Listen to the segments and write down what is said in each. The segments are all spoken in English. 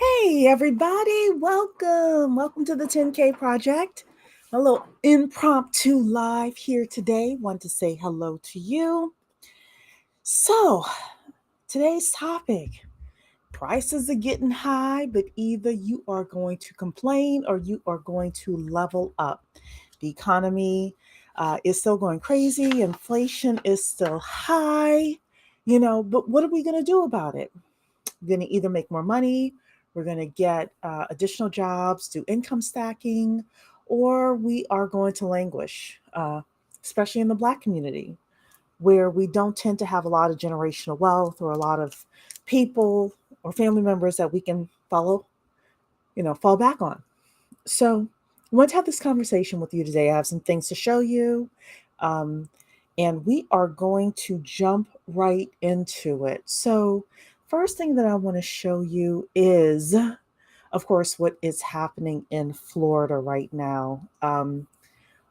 Hey, everybody, welcome. Welcome to the 10K Project. A little impromptu live here today. Want to say hello to you. So, today's topic, prices are getting high, but either you are going to complain or you are going to level up. The economy is still going crazy, inflation is still high, but what are we going to do about it? We're going to either make more money, we're going to get additional jobs, do income stacking, or we are going to languish, especially in the Black community, where we don't tend to have a lot of generational wealth or a lot of people or family members that we can fall back on. So I want to have this conversation with you today. I have some things to show you. Um, and we are going to jump right into it. So, first thing that I want to show you is, of course, what is happening in Florida right now.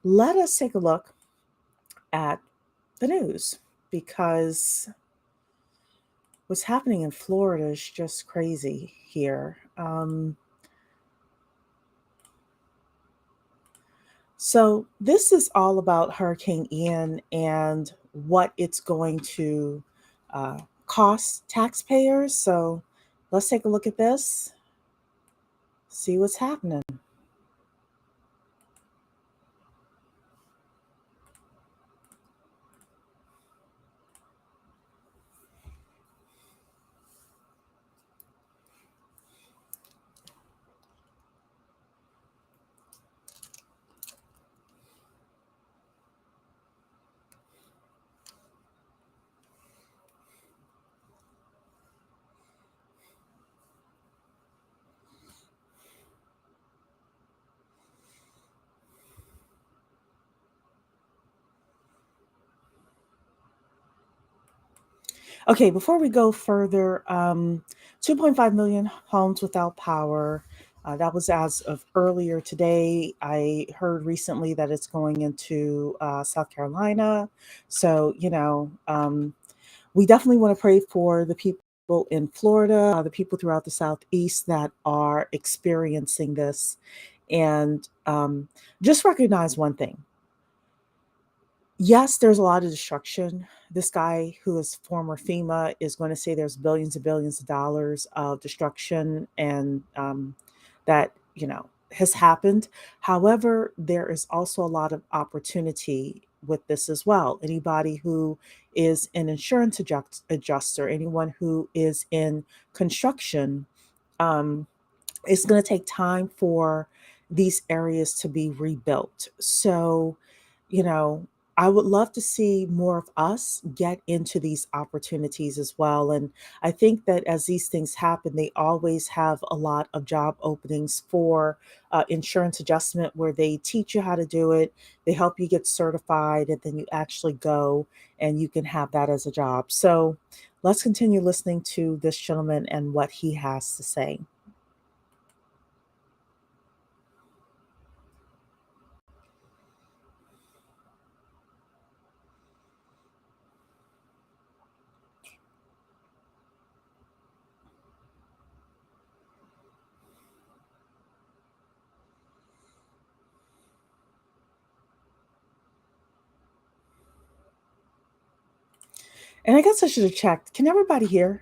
Let us take a look at the news because what's happening in Florida is just crazy here. So, this is all about Hurricane Ian and what it's going to cost taxpayers. So, let's take a look at this, see what's happening. Okay, before we go further, 2.5 million homes without power. That was as of earlier today. I heard recently that it's going into South Carolina. So, we definitely want to pray for the people in Florida, the people throughout the Southeast that are experiencing this. And just recognize one thing. Yes, there's a lot of destruction. This guy who is former FEMA is going to say there's billions and billions of dollars of destruction and that, has happened. However, there is also a lot of opportunity with this as well. Anybody who is an insurance adjuster, anyone who is in construction, um, it's going to take time for these areas to be rebuilt. So, you know, I would love to see more of us get into these opportunities as well. And I think that as these things happen, they always have a lot of job openings for insurance adjustment where they teach you how to do it, they help you get certified, and then you actually go and you can have that as a job. So let's continue listening to this gentleman and what he has to say. And I guess I should have checked. Can everybody hear?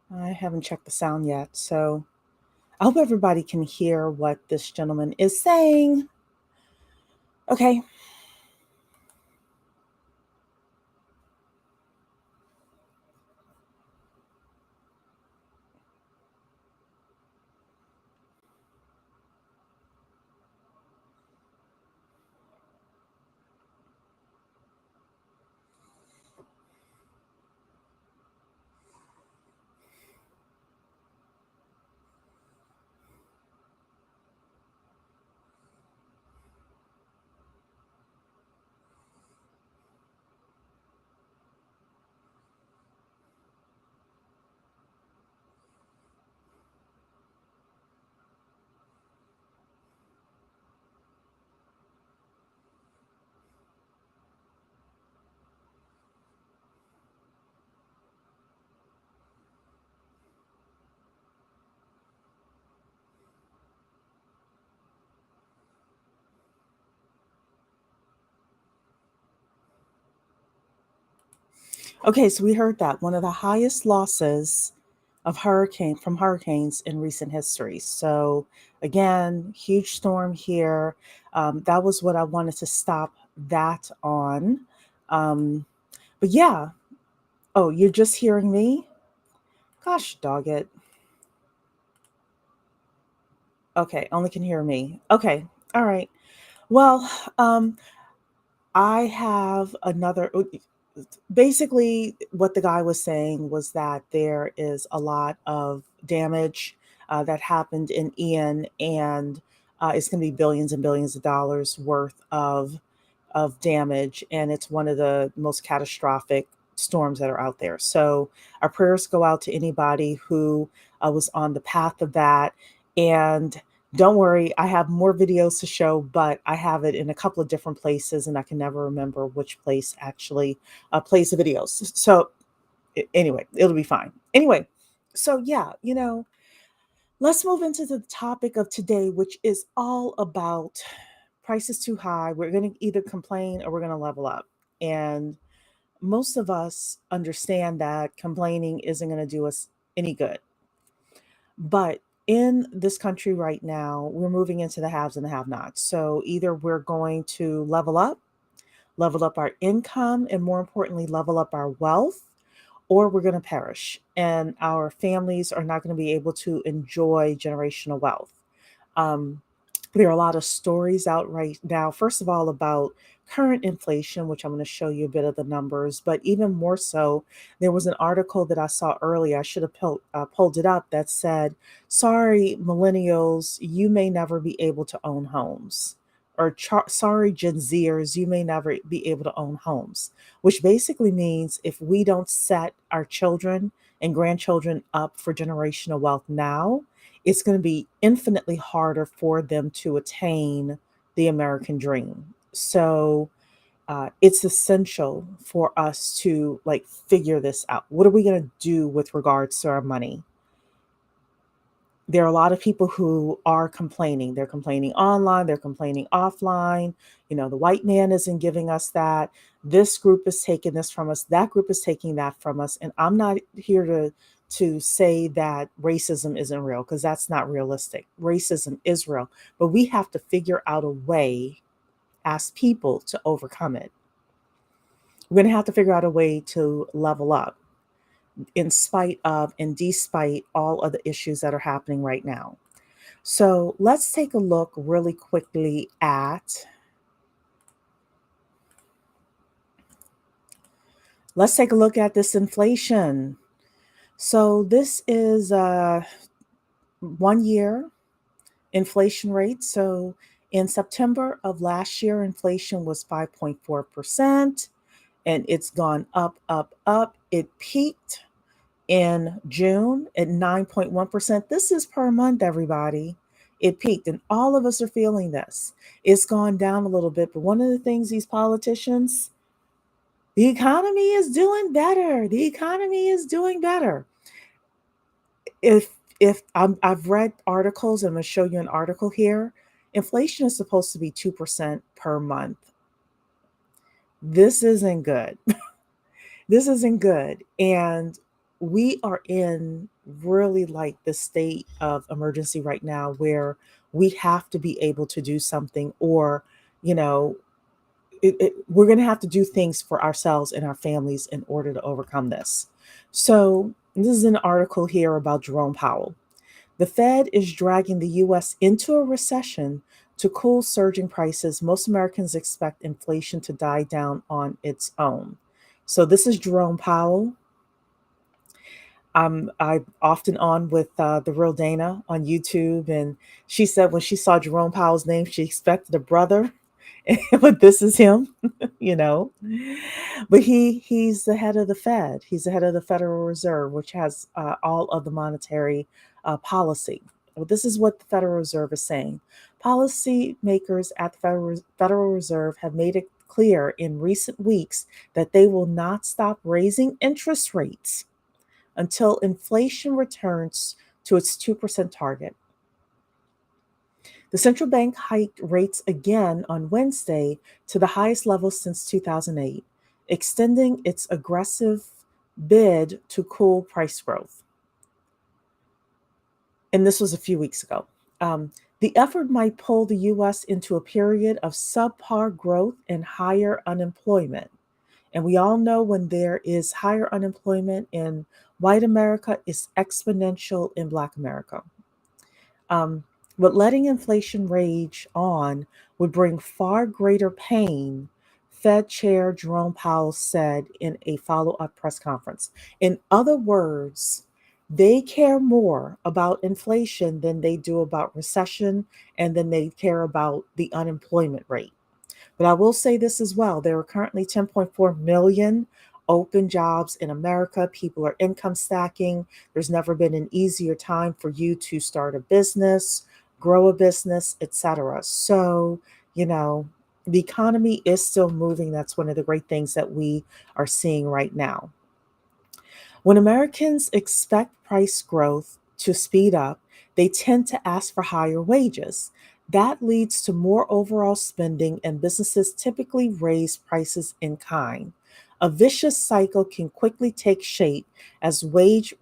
I haven't checked the sound yet. So I hope everybody can hear what this gentleman is saying. Okay. Okay, so we heard that one of the highest losses of hurricanes in recent history. So again, huge storm here. That was what I wanted to stop that on. Um, but yeah. Oh, you're just hearing me? Gosh, dog it. Okay, only can hear me. Okay, all right. Well, I have another. Basically, what the guy was saying was that there is a lot of damage that happened in Ian, and it's going to be billions and billions of dollars worth of damage, and it's one of the most catastrophic storms that are out there. So our prayers go out to anybody who was on the path of that. And don't worry, I have more videos to show, but I have it in a couple of different places, and I can never remember which place actually plays the videos. So anyway, it'll be fine. Anyway, so yeah, let's move into the topic of today, which is all about price is too high. We're going to either complain or we're going to level up. And most of us understand that complaining isn't going to do us any good. But in this country right now, we're moving into the haves and the have nots. So either we're going to level up our income, and more importantly, level up our wealth, or we're going to perish and our families are not going to be able to enjoy generational wealth. Um, there are a lot of stories out right now, first of all, about current inflation, which I'm going to show you a bit of the numbers, but even more so, there was an article that I saw earlier. I should have pulled it up that said, sorry, millennials, you may never be able to own homes. Or sorry, Gen Zers, you may never be able to own homes, which basically means if we don't set our children and grandchildren up for generational wealth now, it's going to be infinitely harder for them to attain the American dream. So it's essential for us to like figure this out. What are we going to do with regards to our money? There are a lot of people who are complaining. They're complaining online, they're complaining offline. The white man isn't giving us that. This group is taking this from us. That group is taking that from us. And I'm not here to say that racism isn't real, because that's not realistic. Racism is real, but we have to figure out a way as people to overcome it. We're going to have to figure out a way to level up in spite of and despite all of the issues that are happening right now. So let's take a look really quickly at, this inflation. So this is 1 year inflation rate. So in September of last year, inflation was 5.4%, and it's gone up, up, up. It peaked in June at 9.1%. This is per month, everybody. It peaked, and all of us are feeling this. It's gone down a little bit, but one of the things these politicians, the economy is doing better. The economy is doing better. If I've read articles, I'm going to show you an article here. Inflation is supposed to be 2% per month. This isn't good. This isn't good. And we are in really like the state of emergency right now where we have to be able to do something, or, you know, we're going to have to do things for ourselves and our families in order to overcome this. So, this is an article here about Jerome Powell. The Fed is dragging the US into a recession to cool surging prices. Most Americans expect inflation to die down on its own. So this is Jerome Powell. I'm often on with the real Dana on YouTube, and she said when she saw Jerome Powell's name, she expected a brother, but this is him, you know. But he's the head of the Fed. He's the head of the Federal Reserve, which has all of the monetary policy. Well, this is what the Federal Reserve is saying. Policy makers at the Federal Reserve have made it clear in recent weeks that they will not stop raising interest rates until inflation returns to its 2% target. The central bank hiked rates again on Wednesday to the highest level since 2008. extending its aggressive bid to cool price growth. And this was a few weeks ago. The effort might pull the US into a period of subpar growth and higher unemployment. And we all know when there is higher unemployment in white America, it's exponential in Black America. Um, but letting inflation rage on would bring far greater pain, Fed Chair Jerome Powell said in a follow up press conference. In other words, they care more about inflation than they do about recession, and then they care about the unemployment rate. But I will say this as well. There are currently 10.4 million open jobs in America. People are income stacking. There's never been an easier time for you to start a business, grow a business, etc. So, you know, the economy is still moving. That's one of the great things that we are seeing right now. When Americans expect price growth to speed up, they tend to ask for higher wages. That leads to more overall spending, and businesses typically raise prices in kind. A vicious cycle can quickly take shape as wages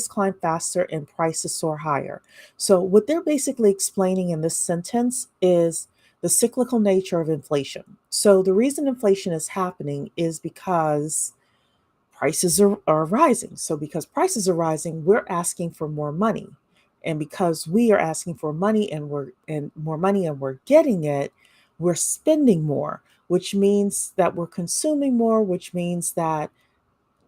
climb faster and prices soar higher. So, what they're basically explaining in this sentence is the cyclical nature of inflation. So, the reason inflation is happening is because prices are rising. So because prices are rising, we're asking for more money. And because we are asking for money and more money and we're getting it, we're spending more, which means that we're consuming more, which means that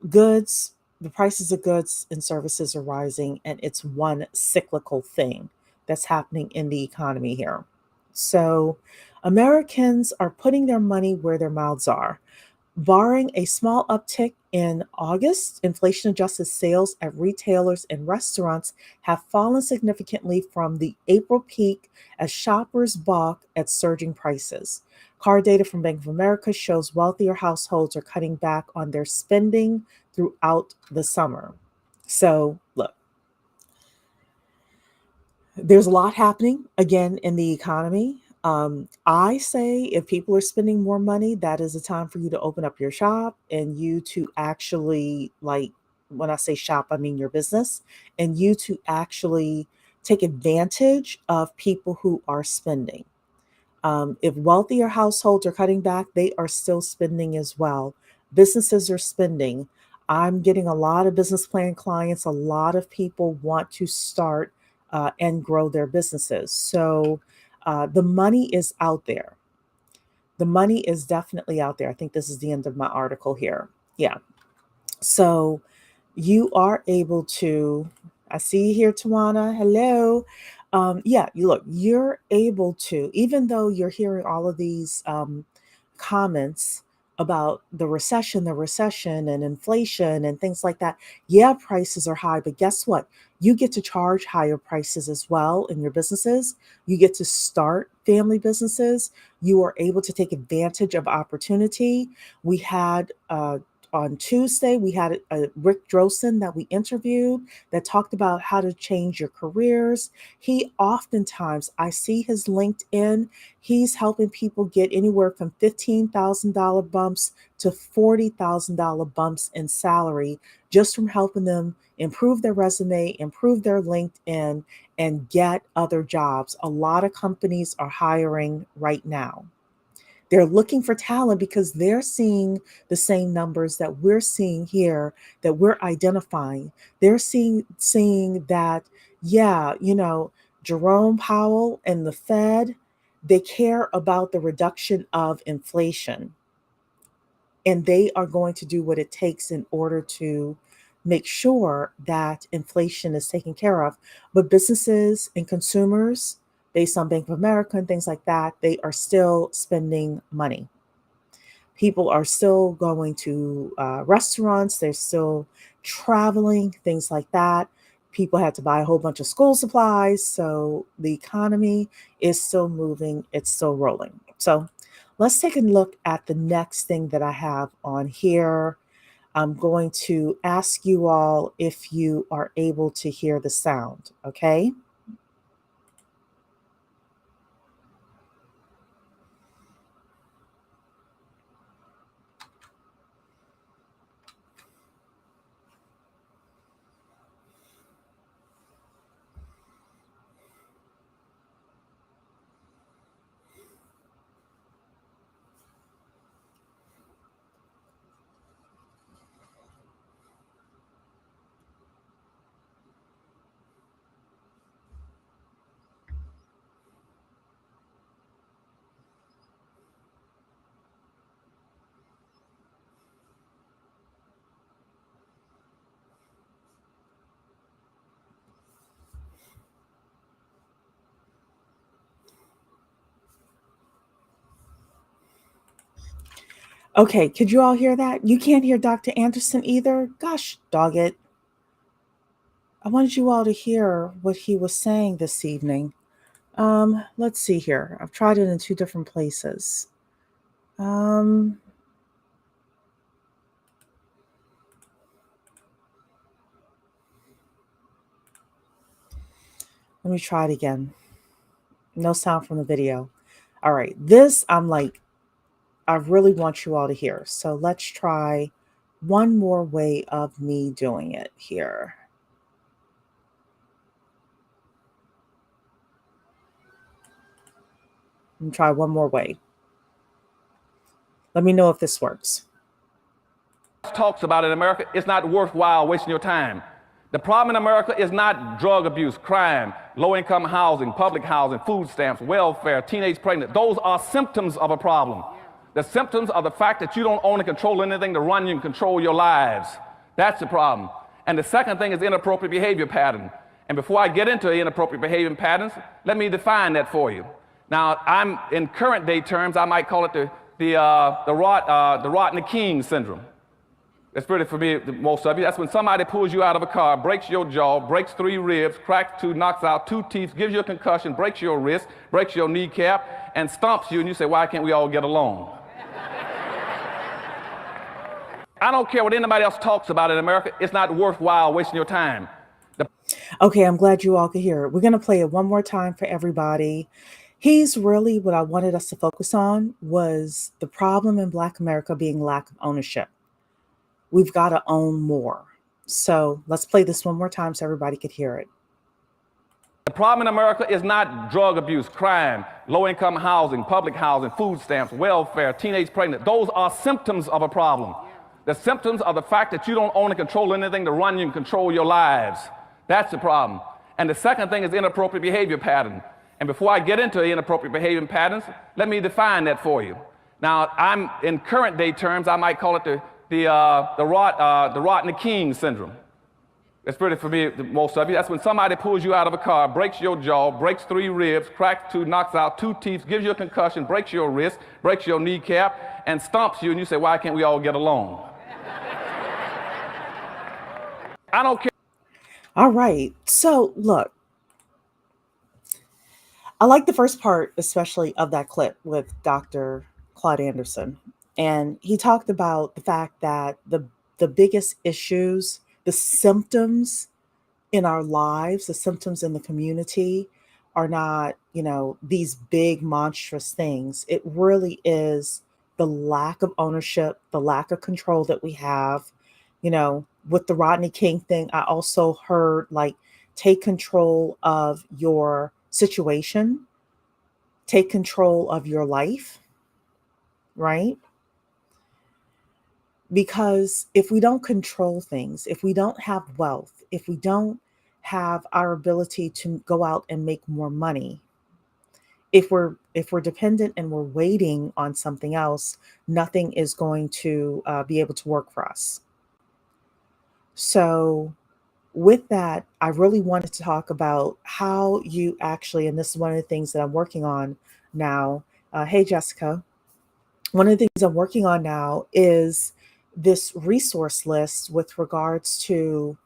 goods, the prices of goods and services are rising, and it's one cyclical thing that's happening in the economy here. So Americans are putting their money where their mouths are. Barring a small uptick in August, inflation adjusted sales at retailers and restaurants have fallen significantly from the April peak as shoppers balk at surging prices. Car data from Bank of America shows wealthier households are cutting back on their spending throughout the summer. So, look, there's a lot happening again in the economy. I say if people are spending more money, that is a time for you to open up your shop and you to actually, like, when I say shop, I mean your business, and you to actually take advantage of people who are spending. If wealthier households are cutting back, they are still spending as well. Businesses are spending. I'm getting a lot of business plan clients. A lot of people want to start and grow their businesses. So the money is out there. The money is definitely out there. I think this is the end of my article here. Yeah. So you are able to, I see you here, Tawana. Hello. Yeah, you look, you're able to, even though you're hearing all of these comments about the recession and inflation and things like that. Yeah, prices are high, but guess what? You get to charge higher prices as well in your businesses. You get to start family businesses. You are able to take advantage of opportunity. We had on Tuesday, we had Rick Drosen that we interviewed that talked about how to change your careers. He oftentimes, I see his LinkedIn, he's helping people get anywhere from $15,000 bumps to $40,000 bumps in salary just from helping them improve their resume, improve their LinkedIn, and get other jobs. A lot of companies are hiring right now. They're looking for talent because they're seeing the same numbers that we're seeing here, that we're identifying. They're seeing that, yeah, Jerome Powell and the Fed, they care about the reduction of inflation. And they are going to do what it takes in order to make sure that inflation is taken care of. But businesses and consumers, based on Bank of America and things like that, they are still spending money. People are still going to restaurants, they're still traveling, things like that. People had to buy a whole bunch of school supplies. So the economy is still moving, it's still rolling. So let's take a look at the next thing that I have on here. I'm going to ask you all if you are able to hear the sound, okay? Okay, could you all hear that? You can't hear Dr. Anderson either? Gosh, dog it. I wanted you all to hear what he was saying this evening. Let's see here. I've tried it in two different places. Um, Let me try it again. No sound from the video. All right, this I'm like, I really want you all to hear. So let's try one more way of me doing it here. Let me try one more way. Let me know if this works. Talks about in America, it's not worthwhile wasting your time. The problem in America is not drug abuse, crime, low-income housing, public housing, food stamps, welfare, teenage pregnant. Those are symptoms of a problem. The symptoms are the fact that you don't own and control anything to run you and control your lives. That's the problem. And the second thing is inappropriate behavior pattern. And before I get into inappropriate behavior patterns, let me define that for you. Now, I'm in current day terms, I might call it the Rodney King syndrome. That's pretty familiar to most of you. That's when somebody pulls you out of a car, breaks your jaw, breaks 3 ribs, cracks 2, knocks out 2 teeth, gives you a concussion, breaks your wrist, breaks your kneecap, and stomps you, and you say, why can't we all get along? I don't care what anybody else talks about in America. It's not worthwhile wasting your time. Okay, I'm glad you all could hear it. We're going to play it one more time for everybody. He's really what I wanted us to focus on was the problem in Black America being lack of ownership. We've got to own more. So let's play this one more time so everybody could hear it. The problem in America is not drug abuse, crime, low-income housing, public housing, food stamps, welfare, teenage pregnant. Those are symptoms of a problem. The symptoms are the fact that you don't own and control anything to run you and control your lives. That's the problem. And the second thing is inappropriate behavior pattern. And before I get into inappropriate behavior patterns, let me define that for you. Now, I'm in current day terms, I might call it the Rodney King syndrome. That's pretty familiar to most of you. That's when somebody pulls you out of a car, breaks your jaw, breaks 3 ribs, cracks 2, knocks out 2 teeth, gives you a concussion, breaks your wrist, breaks your kneecap, and stomps you, and you say, why can't we all get along? I don't care. All right. So look, I like the first part, especially of that clip with Dr. Claude Anderson. And he talked about the fact that the biggest issues, the symptoms in our lives, the symptoms in the community are not, these big monstrous things. It really is the lack of ownership, the lack of control that we have. With the Rodney King thing, I also heard like take control of your situation, take control of your life, right? Because if we don't control things, if we don't have wealth, if we don't have our ability to go out and make more money, if we're dependent and we're waiting on something else, nothing is going to be able to work for us. So with that, I really wanted to talk about how you actually, and this is one of the things that I'm working on now. Hey, Jessica. One of the things I'm working on now is this resource list with regards to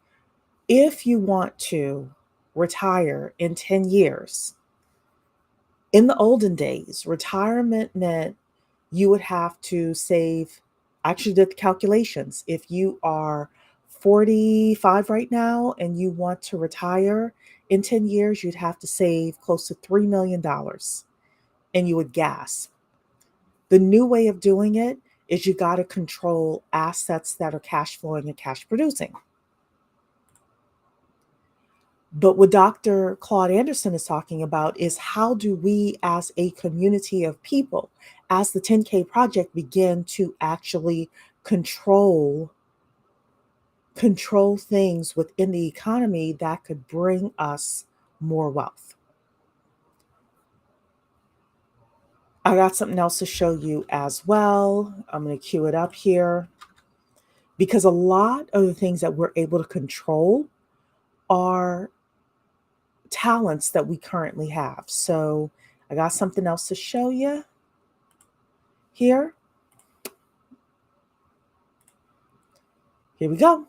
if you want to retire in 10 years. In the olden days, retirement meant you would have to save. I actually did the calculations. If you are 45 right now and you want to retire in 10 years, you'd have to save close to $3 million, and you would gasp. The new way of doing it is you got to control assets that are cash flowing and cash producing. But what Dr. Claude Anderson is talking about is how do we as a community of people, as the 10K Project, begin to actually control things within the economy that could bring us more wealth. I got something else to show you as well. I'm going to cue it up here because a lot of the things that we're able to control are talents that we currently have. So I got something else to show you here. Here we go.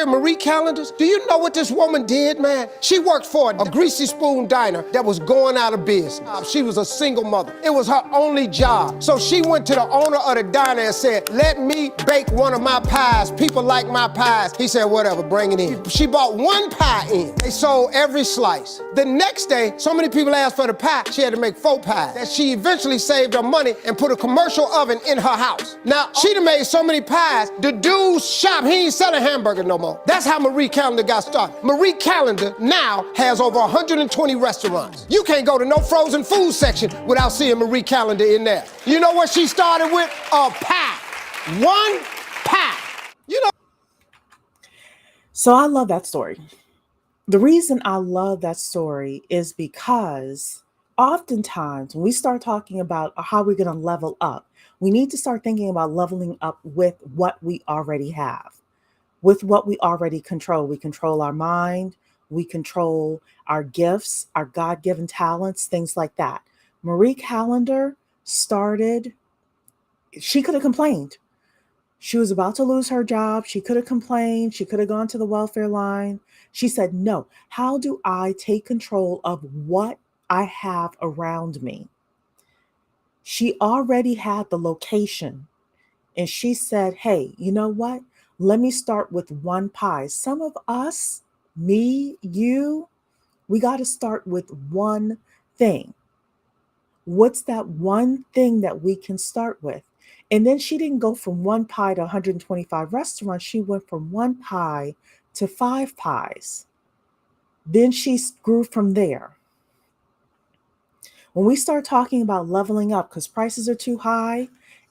Marie Callender's. Do you know what this woman did, man? She worked for a greasy spoon diner that was going out of business. She was a single mother. It was her only job. So she went to the owner of the diner and said, let me bake one of my pies. People like my pies. He said, whatever, bring it in. She bought one pie in. They sold every slice. The next day, so many people asked for the pie, she had to make 4 pies. That she eventually saved her money and put a commercial oven in her house. Now, she done made so many pies, the dude's shop, he ain't selling hamburger no more. That's how Marie Callender got started. Marie Callender now has over 120 restaurants. You can't go to no frozen food section without seeing Marie Callender in there. You know what she started with? A pie. One pie. You know. So I love that story. The reason I love that story is because oftentimes when we start talking about how we're going to level up, we need to start thinking about leveling up with what we already have. With what we already control. We control our mind, we control our gifts, our God-given talents, things like that. Marie Callender started, she could have complained. She was about to lose her job. She could have complained. She could have gone to the welfare line. She said, no, how do I take control of what I have around me? She already had the location. And she said, hey, you know what? Let me start with one pie. Some of us, me, you, we got to start with one thing. What's that one thing that we can start with? And then she didn't go from one pie to 125 restaurants. She went from one pie to 5 pies. Then she grew from there. When we start talking about leveling up, because prices are too high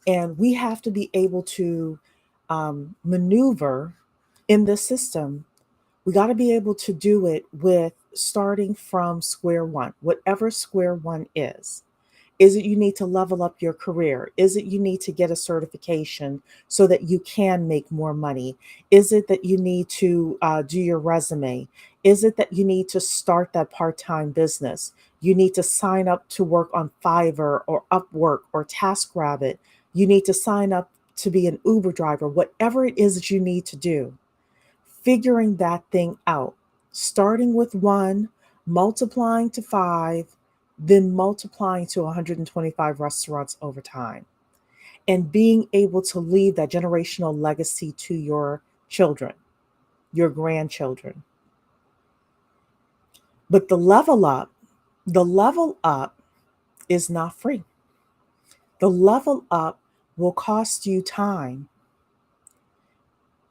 and we have to be able to maneuver in this system, we got to be able to do it with starting from square one, whatever square one is. Is it you need to level up your career? Is it you need to get a certification so that you can make more money? Is it that you need to do your resume? Is it that you need to start that part-time business? You need to sign up to work on Fiverr or Upwork or TaskRabbit. You need to sign up to be an Uber driver, whatever it is that you need to do. Figuring that thing out, starting with 1, multiplying to 5, then multiplying to 125 restaurants over time, and being able to leave that generational legacy to your children, your grandchildren. But the level up is not free. The level up will cost you time.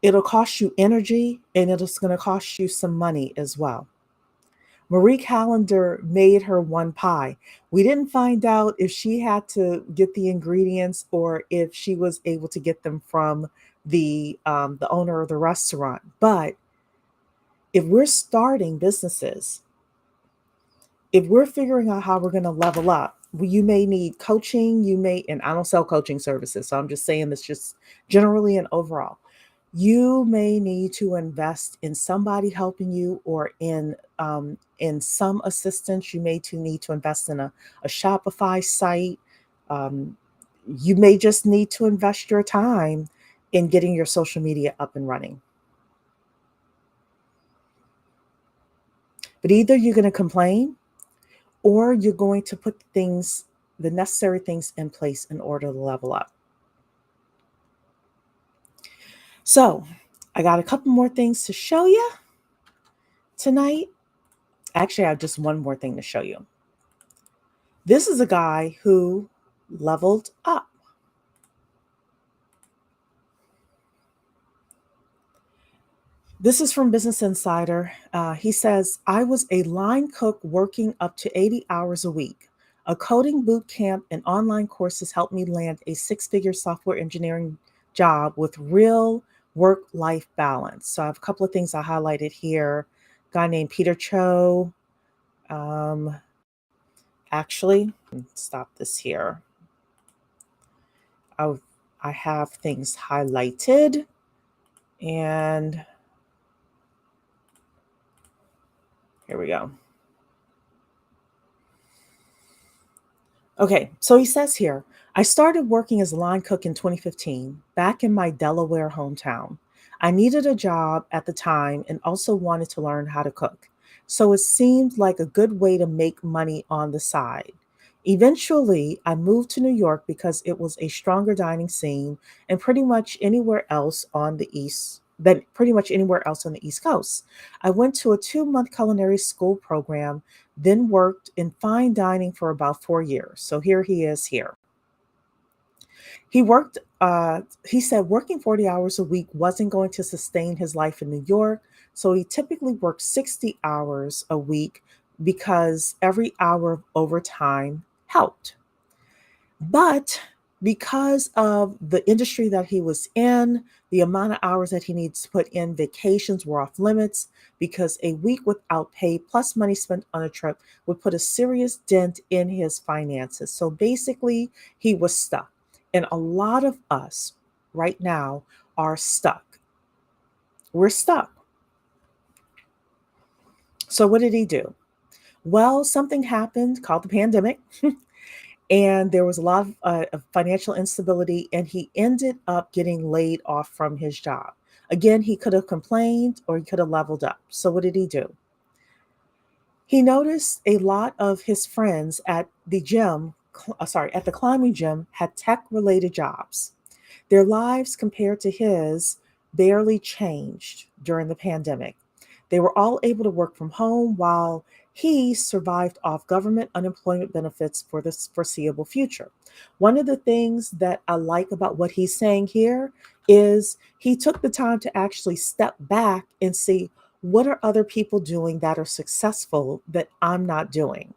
It'll cost you energy, and it's going to cost you some money as well. Marie Callender made her one pie. We didn't find out if she had to get the ingredients or if she was able to get them from the owner of the restaurant. But if we're starting businesses, if we're figuring out how we're going to level up, you may need coaching. And I don't sell coaching services, so I'm just saying this just generally and overall. You may need to invest in somebody helping you, or in some assistance. You may need to invest in a Shopify site. You may just need to invest your time in getting your social media up and running. But either you're going to complain, or you're going to put the necessary things in place in order to level up. So I got a couple more things to show you tonight. Actually, I have just one more thing to show you. This is a guy who leveled up. This is from Business Insider. He says, I was a line cook working up to 80 hours a week. A coding boot camp and online courses helped me land a 6-figure software engineering job with real work-life balance. So I have a couple of things I highlighted here. A guy named Peter Cho. Actually, stop this here. I have things highlighted, and here we go. Okay, so he says here, I started working as a line cook in 2015, back in my Delaware hometown. I needed a job at the time and also wanted to learn how to cook. So it seemed like a good way to make money on the side. Eventually, I moved to New York because it was a stronger dining scene and pretty much anywhere else on the East Coast. I went to a 2-month culinary school program, then worked in fine dining for about 4 years. So here he is here. He said working 40 hours a week wasn't going to sustain his life in New York. So he typically worked 60 hours a week because every hour of overtime helped. But because of the industry that he was in, the amount of hours that he needs to put in, vacations were off limits because a week without pay plus money spent on a trip would put a serious dent in his finances. So basically, he was stuck. And a lot of us right now are stuck. We're stuck. So what did he do? Well, something happened called the pandemic. And there was a lot of financial instability, and he ended up getting laid off from his job. Again, he could have complained or he could have leveled up. So, what did he do? He noticed a lot of his friends at at the climbing gym had tech related jobs. Their lives compared to his barely changed during the pandemic. They were all able to work from home while he survived off government unemployment benefits for the foreseeable future. One of the things that I like about what he's saying here is he took the time to actually step back and see what are other people doing that are successful that I'm not doing.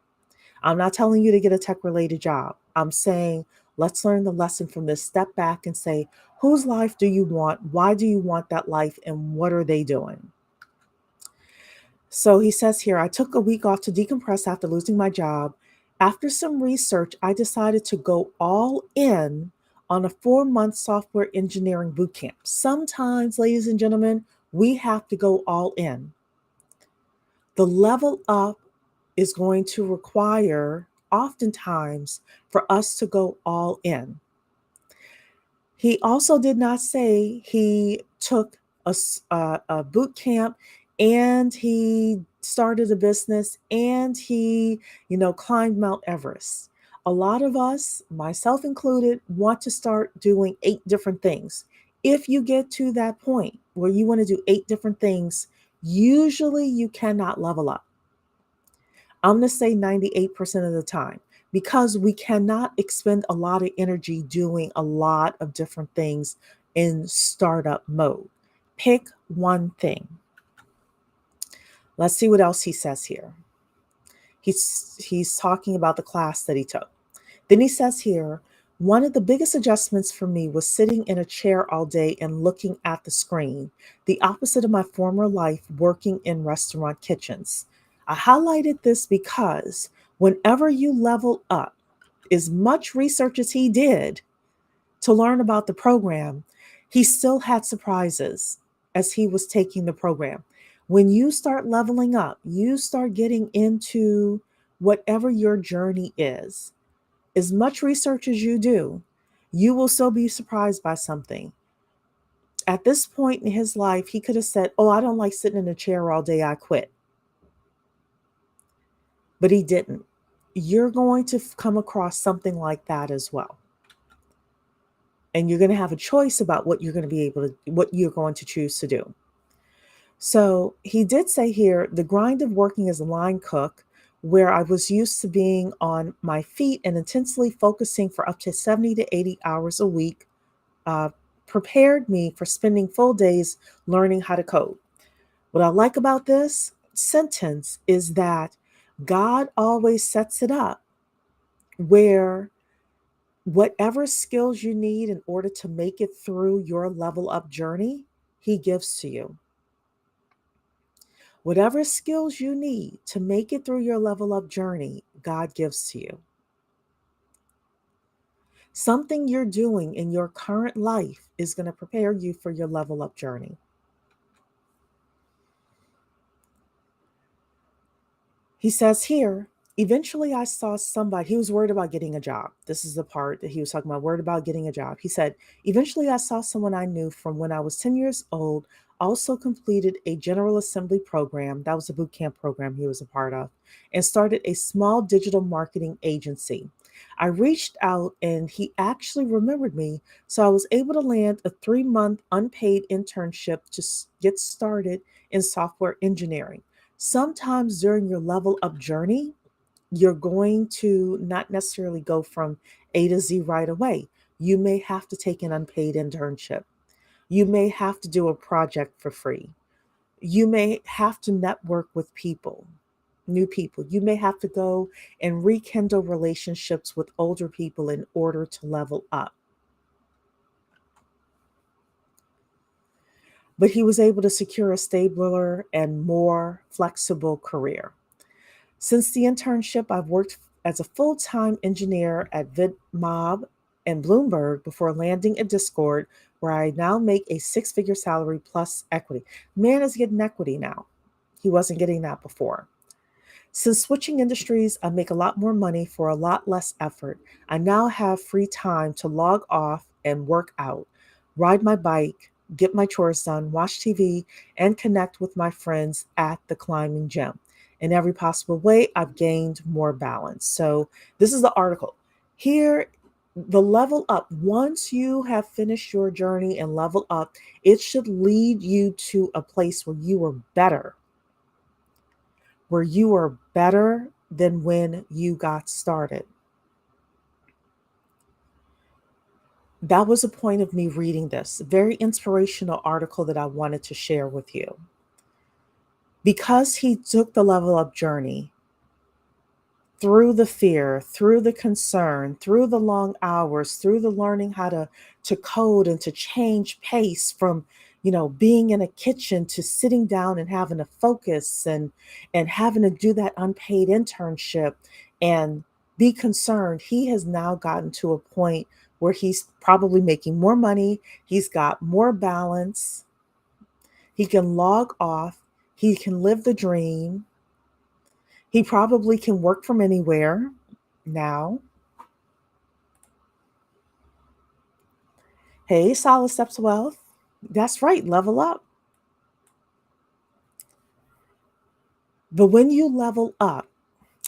I'm not telling you to get a tech related job. I'm saying, let's learn the lesson from this. Step back and say, whose life do you want? Why do you want that life? And what are they doing? So he says here, I took a week off to decompress after losing my job. After some research, I decided to go all in on a 4-month software engineering bootcamp. Sometimes, ladies and gentlemen, we have to go all in. The level up is going to require, oftentimes, for us to go all in. He also did not say he took a boot camp and he started a business and he, climbed Mount Everest. A lot of us, myself included, want to start doing 8 different things. If you get to that point where you want to do 8 different things, usually you cannot level up. I'm going to say 98% of the time, because we cannot expend a lot of energy doing a lot of different things in startup mode. Pick one thing. Let's see what else he says here. He's talking about the class that he took. Then he says here, one of the biggest adjustments for me was sitting in a chair all day and looking at the screen, the opposite of my former life working in restaurant kitchens. I highlighted this because whenever you level up, as much research as he did to learn about the program, he still had surprises as he was taking the program. When you start leveling up, you start getting into whatever your journey is. As much research as you do, you will still be surprised by something. At this point in his life, he could have said, oh, I don't like sitting in a chair all day, I quit. But he didn't. You're going to come across something like that as well. And you're going to have a choice about what you're going to choose to do. So he did say here, the grind of working as a line cook, where I was used to being on my feet and intensely focusing for up to 70 to 80 hours a week, prepared me for spending full days learning how to code. What I like about this sentence is that God always sets it up where whatever skills you need in order to make it through your level up journey, he gives to you. Whatever skills you need to make it through your level up journey, God gives to you. Something you're doing in your current life is going to prepare you for your level up journey. He says here, Eventually, I saw somebody, he was worried about getting a job. This is the part that he was talking about, worried about getting a job. He said, eventually, I saw someone I knew from when I was 10 years old also completed a General Assembly program. That was a boot camp program he was a part of, and started a small digital marketing agency. I reached out and he actually remembered me. So I was able to land a 3-month unpaid internship to get started in software engineering. Sometimes during your level up journey, you're going to not necessarily go from A to Z right away. You may have to take an unpaid internship. You may have to do a project for free. You may have to network with people, new people. You may have to go and rekindle relationships with older people in order to level up. But he was able to secure a stabler and more flexible career. Since the internship, I've worked as a full-time engineer at VidMob and Bloomberg before landing at Discord, where I now make a 6-figure salary plus equity. Man is getting equity now. He wasn't getting that before. Since switching industries, I make a lot more money for a lot less effort. I now have free time to log off and work out, ride my bike, get my chores done, watch TV, and connect with my friends at the climbing gym. In every possible way, I've gained more balance. So, this is the article. Here, the level up, once you have finished your journey and level up, it should lead you to a place where you are better, than when you got started. That was a point of me reading this very inspirational article that I wanted to share with you. Because he took the level up journey through the fear, through the concern, through the long hours, through the learning how to code and to change pace from, being in a kitchen to sitting down and having to focus and having to do that unpaid internship and be concerned. He has now gotten to a point where he's probably making more money. He's got more balance. He can log off. He can live the dream. He probably can work from anywhere now. Hey, Solid Steps Wealth. That's right, level up. But when you level up,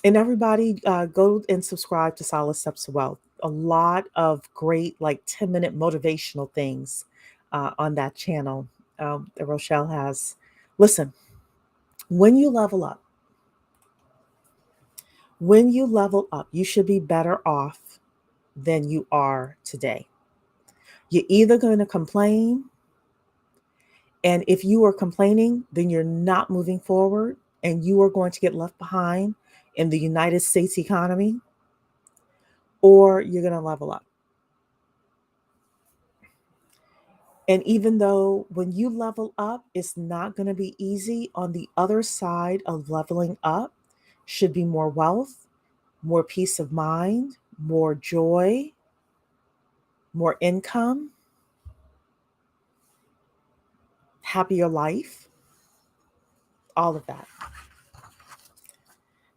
and everybody go and subscribe to Solid Steps to Wealth. A lot of great, like 10-minute motivational things on that channel that Rochelle has. Listen, when you level up, you should be better off than you are today. You're either going to complain, and if you are complaining, then you're not moving forward and you are going to get left behind in the United States economy, or you're going to level up. And even though when you level up, it's not going to be easy, on the other side of leveling up should be more wealth, more peace of mind, more joy, more income, happier life, all of that.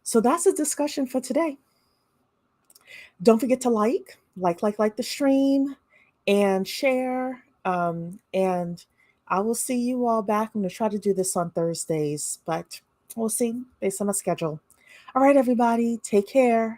So that's a discussion for today. Don't forget to like the stream and share. And I will see you all back. I'm going to try to do this on Thursdays, but we'll see based on my schedule. All right, everybody, take care.